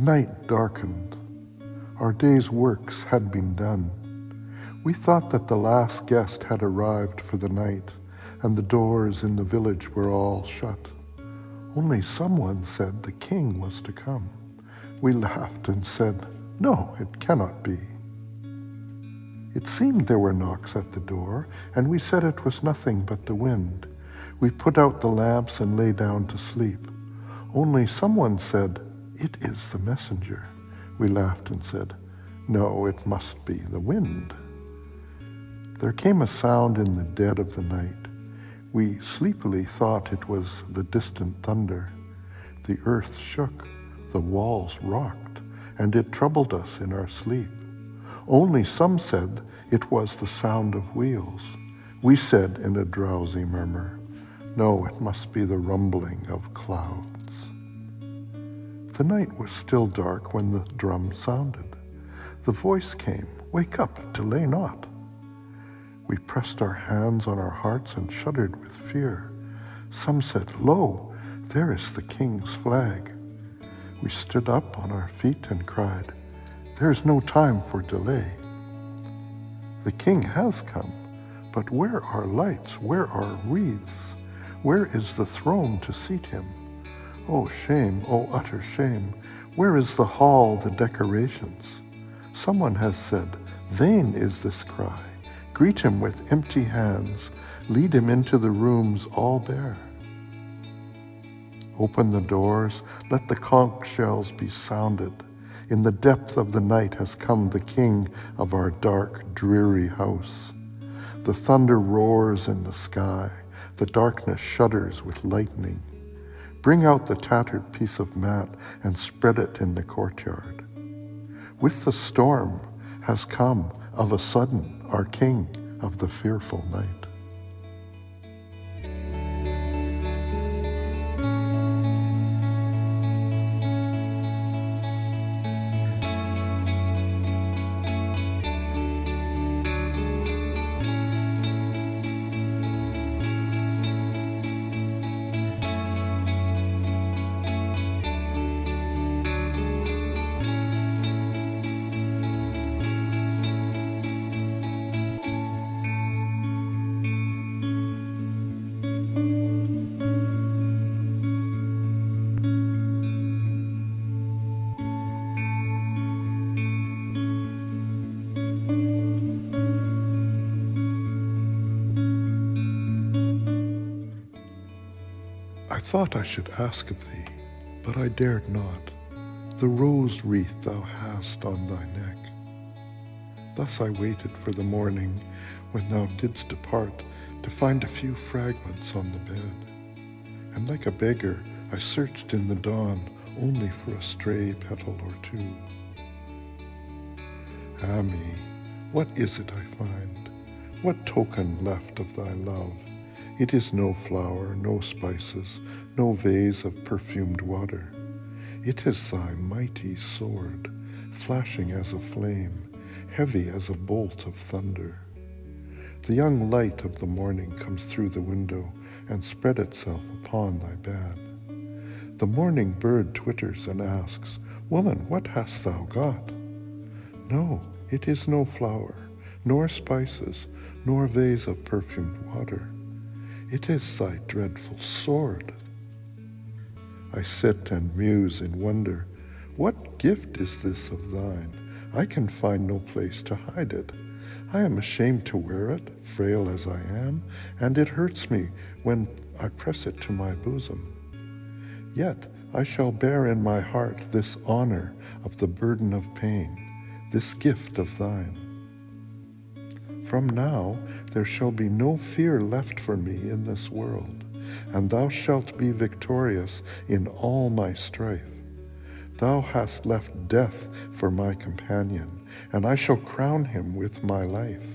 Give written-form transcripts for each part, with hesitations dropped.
The night darkened. Our day's works had been done. We thought that the last guest had arrived for the night, and the doors in the village were all shut. Only someone said the king was to come. We laughed and said, "No, it cannot be." It seemed there were knocks at the door, and we said it was nothing but the wind. We put out the lamps and lay down to sleep. Only someone said, "It is the messenger." We laughed and said, "No, it must be the wind." There came a sound in the dead of the night. We sleepily thought it was the distant thunder. The earth shook, the walls rocked, and it troubled us in our sleep. Only some said it was the sound of wheels. We said in a drowsy murmur, "No, it must be the rumbling of clouds." The night was still dark when the drum sounded. The voice came, "Wake up, delay not." We pressed our hands on our hearts and shuddered with fear. Some said, "Lo, there is the king's flag." We stood up on our feet and cried, "There is no time for delay. The king has come, but where are lights? Where are wreaths? Where is the throne to seat him? Oh shame, oh utter shame! Where is the hall, the decorations?" Someone has said, "Vain is this cry. Greet him with empty hands. Lead him into the rooms all bare. Open the doors, let the conch shells be sounded. In the depth of the night has come the king of our dark, dreary house. The thunder roars in the sky. The darkness shudders with lightning. Bring out the tattered piece of mat and spread it in the courtyard. With the storm has come, of a sudden, our king of the fearful night." I thought I should ask of thee, but I dared not, the rose wreath thou hast on thy neck. Thus I waited for the morning when thou didst depart to find a few fragments on the bed. And like a beggar, I searched in the dawn only for a stray petal or two. Ah me, what is it I find? What token left of thy love? It is no flower, no spices, no vase of perfumed water. It is thy mighty sword, flashing as a flame, heavy as a bolt of thunder. The young light of the morning comes through the window and spread itself upon thy bed. The morning bird twitters and asks, "Woman, what hast thou got?" No, it is no flower, nor spices, nor vase of perfumed water. It is thy dreadful sword. I sit and muse in wonder. What gift is this of thine? I can find no place to hide it. I am ashamed to wear it, frail as I am, and it hurts me when I press it to my bosom. Yet I shall bear in my heart this honor of the burden of pain, this gift of thine. From now there shall be no fear left for me in this world, and thou shalt be victorious in all my strife. Thou hast left death for my companion, and I shall crown him with my life.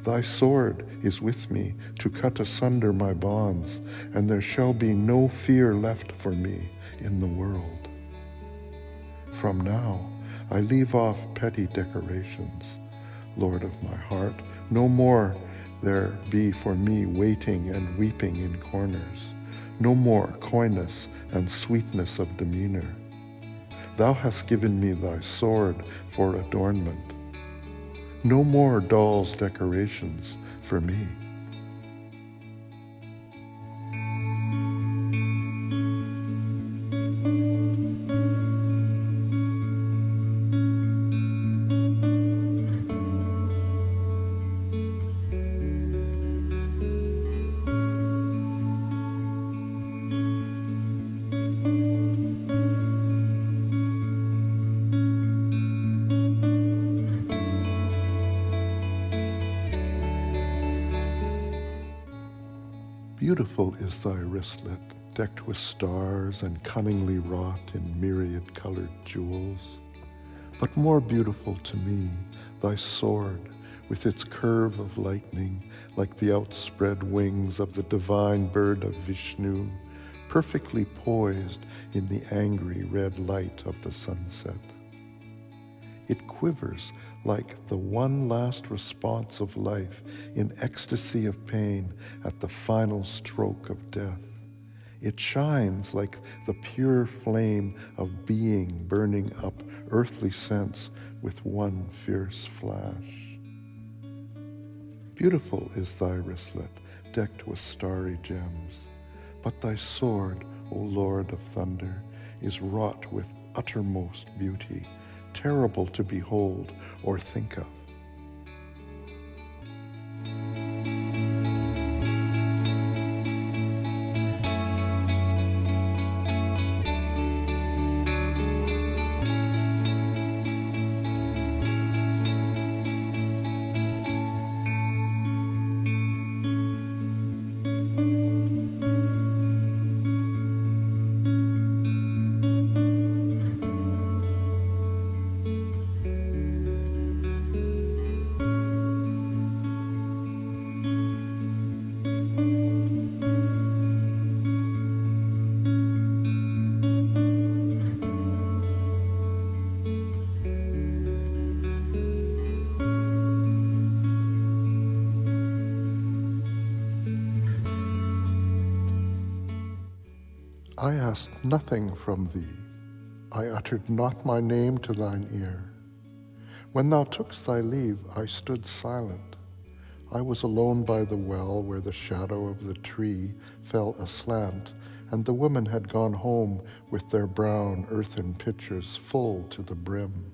Thy sword is with me to cut asunder my bonds, and there shall be no fear left for me in the world. From now I leave off petty decorations. Lord of my heart, no more there be for me waiting and weeping in corners, no more coyness and sweetness of demeanor. Thou hast given me thy sword for adornment. No more doll's decorations for me. Beautiful is thy wristlet, decked with stars and cunningly wrought in myriad-colored jewels. But more beautiful to me, thy sword, with its curve of lightning, like the outspread wings of the divine bird of Vishnu, perfectly poised in the angry red light of the sunset. It quivers like the one last response of life in ecstasy of pain at the final stroke of death. It shines like the pure flame of being burning up earthly sense with one fierce flash. Beautiful is thy wristlet, decked with starry gems, but thy sword, O Lord of thunder, is wrought with uttermost beauty, terrible to behold or think of. I asked nothing from thee, I uttered not my name to thine ear. When thou tookst thy leave, I stood silent. I was alone by the well where the shadow of the tree fell aslant, and the women had gone home with their brown earthen pitchers full to the brim.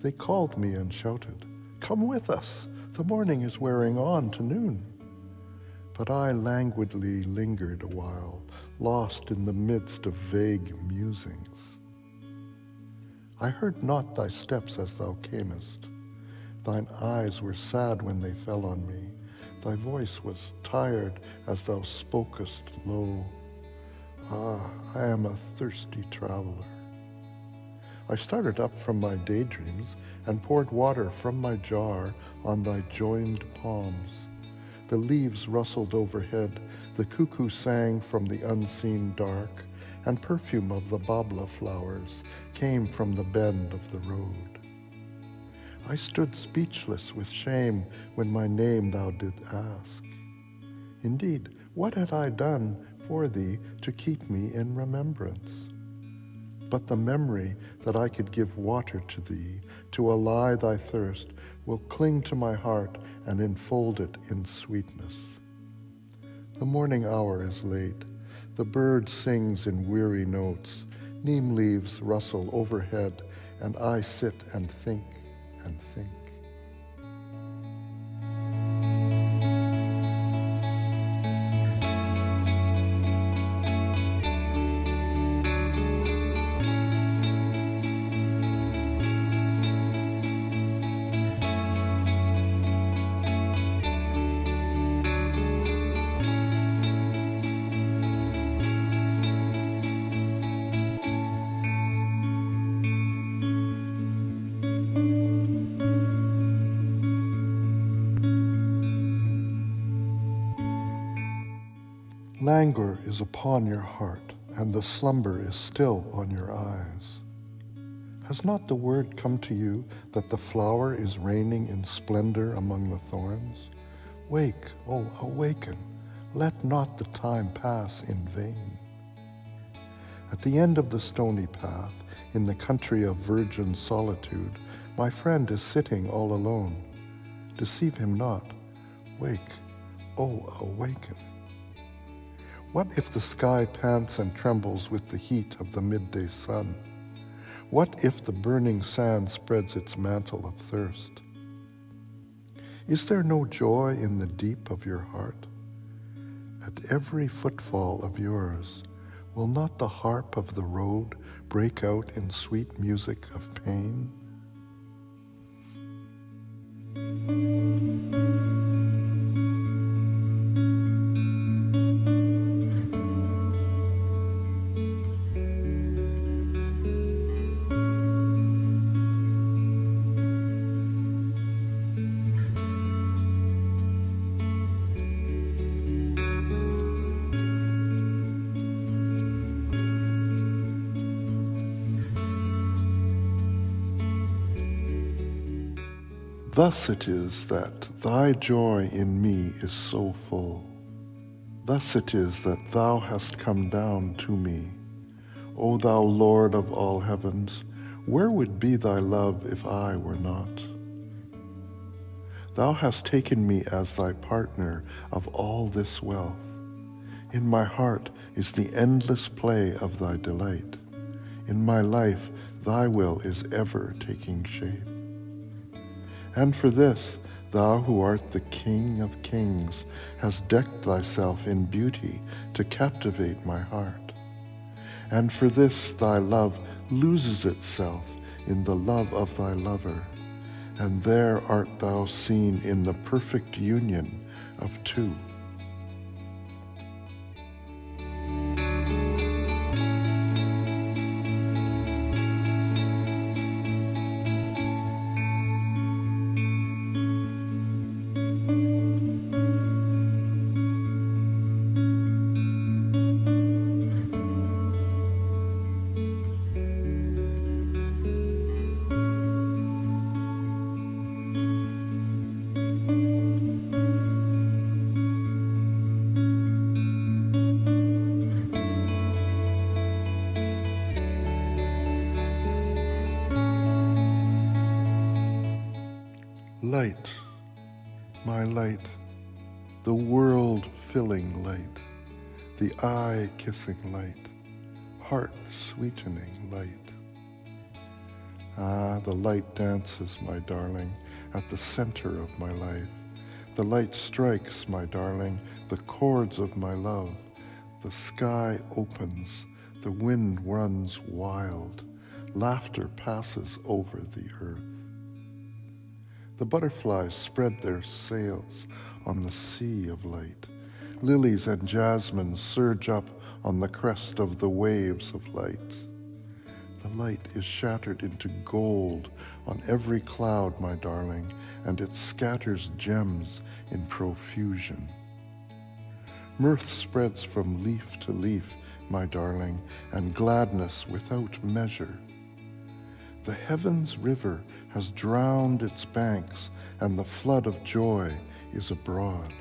They called me and shouted, "Come with us, the morning is wearing on to noon." But I languidly lingered a while, lost in the midst of vague musings. I heard not thy steps as thou camest. Thine eyes were sad when they fell on me. Thy voice was tired as thou spokest low. Ah, I am a thirsty traveler. I started up from my daydreams and poured water from my jar on thy joined palms. The leaves rustled overhead, the cuckoo sang from the unseen dark, and perfume of the babla flowers came from the bend of the road. I stood speechless with shame when my name thou did ask. Indeed, what had I done for thee to keep me in remembrance? But the memory that I could give water to thee, to allay thy thirst, will cling to my heart and enfold it in sweetness. The morning hour is late. The bird sings in weary notes. Neem leaves rustle overhead, and I sit and think and think. Languor is upon your heart, and the slumber is still on your eyes. Has not the word come to you that the flower is reigning in splendor among the thorns? Wake, oh, awaken, let not the time pass in vain. At the end of the stony path, in the country of virgin solitude, my friend is sitting all alone. Deceive him not. Wake, oh, awaken. What if the sky pants and trembles with the heat of the midday sun? What if the burning sand spreads its mantle of thirst? Is there no joy in the deep of your heart? At every footfall of yours, will not the harp of the road break out in sweet music of pain? Thus it is that thy joy in me is so full. Thus it is that thou hast come down to me. O thou Lord of all heavens, where would be thy love if I were not? Thou hast taken me as thy partner of all this wealth. In my heart is the endless play of thy delight. In my life thy will is ever taking shape. And for this, thou who art the King of kings, hast decked thyself in beauty to captivate my heart. And for this thy love loses itself in the love of thy lover, and there art thou seen in the perfect union of two. Light, my light, the world-filling light, the eye-kissing light, heart-sweetening light. Ah, the light dances, my darling, at the center of my life. The light strikes, my darling, the chords of my love. The sky opens, the wind runs wild, laughter passes over the earth. The butterflies spread their sails on the sea of light. Lilies and jasmine surge up on the crest of the waves of light. The light is shattered into gold on every cloud, my darling, and it scatters gems in profusion. Mirth spreads from leaf to leaf, my darling, and gladness without measure. The heavens' river has drowned its banks, and the flood of joy is abroad.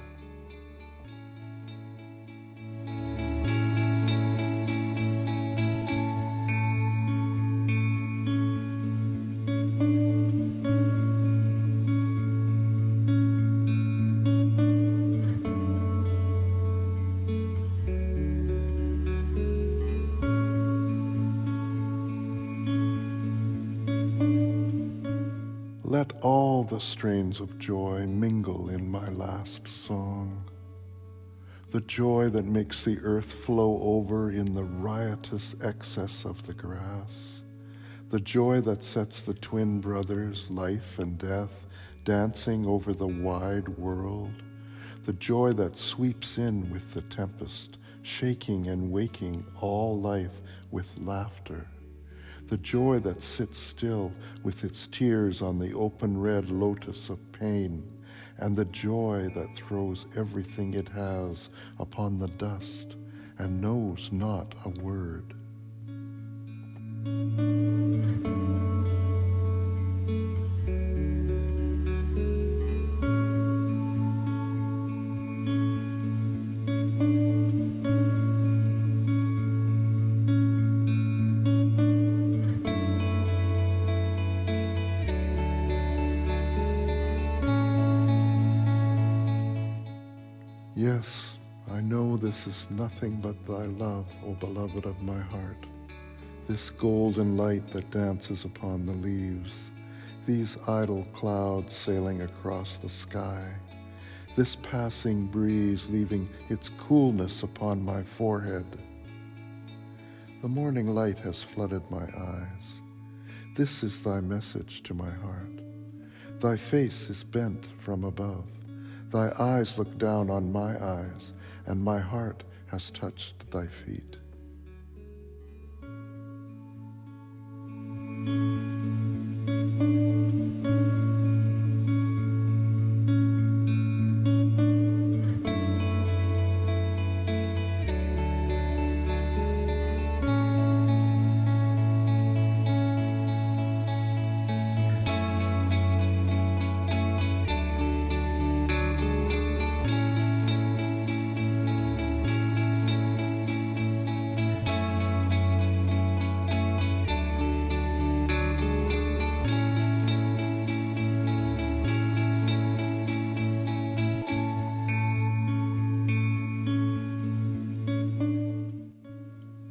Let all the strains of joy mingle in my last song. The joy that makes the earth flow over in the riotous excess of the grass. The joy that sets the twin brothers, life and death, dancing over the wide world. The joy that sweeps in with the tempest, shaking and waking all life with laughter. The joy that sits still with its tears on the open red lotus of pain, and the joy that throws everything it has upon the dust and knows not a word. Yes, I know this is nothing but thy love, O beloved of my heart. This golden light that dances upon the leaves, these idle clouds sailing across the sky, this passing breeze leaving its coolness upon my forehead. The morning light has flooded my eyes. This is thy message to my heart. Thy face is bent from above. Thy eyes look down on my eyes, and my heart has touched thy feet.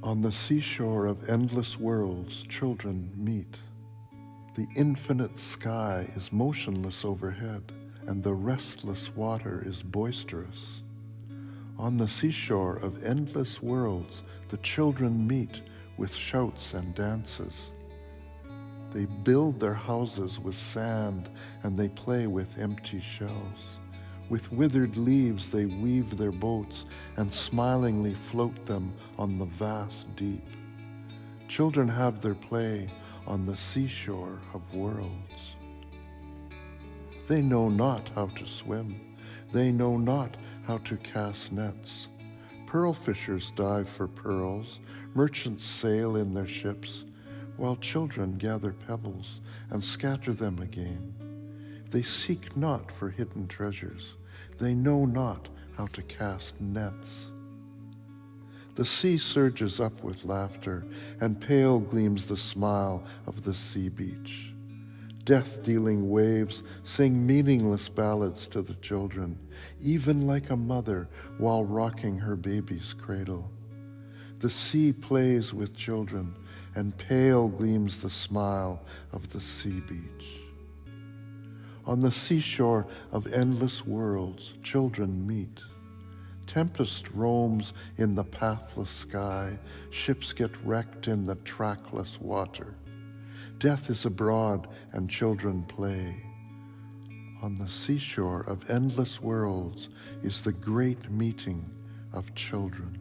On the seashore of endless worlds, children meet. The infinite sky is motionless overhead, and the restless water is boisterous. On the seashore of endless worlds, the children meet with shouts and dances. They build their houses with sand, and they play with empty shells. With withered leaves they weave their boats and smilingly float them on the vast deep. Children have their play on the seashore of worlds. They know not how to swim. They know not how to cast nets. Pearl fishers dive for pearls. Merchants sail in their ships, while children gather pebbles and scatter them again. They seek not for hidden treasures. They know not how to cast nets. The sea surges up with laughter, and pale gleams the smile of the sea beach. Death-dealing waves sing meaningless ballads to the children, even like a mother while rocking her baby's cradle. The sea plays with children, and pale gleams the smile of the sea beach. On the seashore of endless worlds, children meet. Tempest roams in the pathless sky. Ships get wrecked in the trackless water. Death is abroad and children play. On the seashore of endless worlds is the great meeting of children.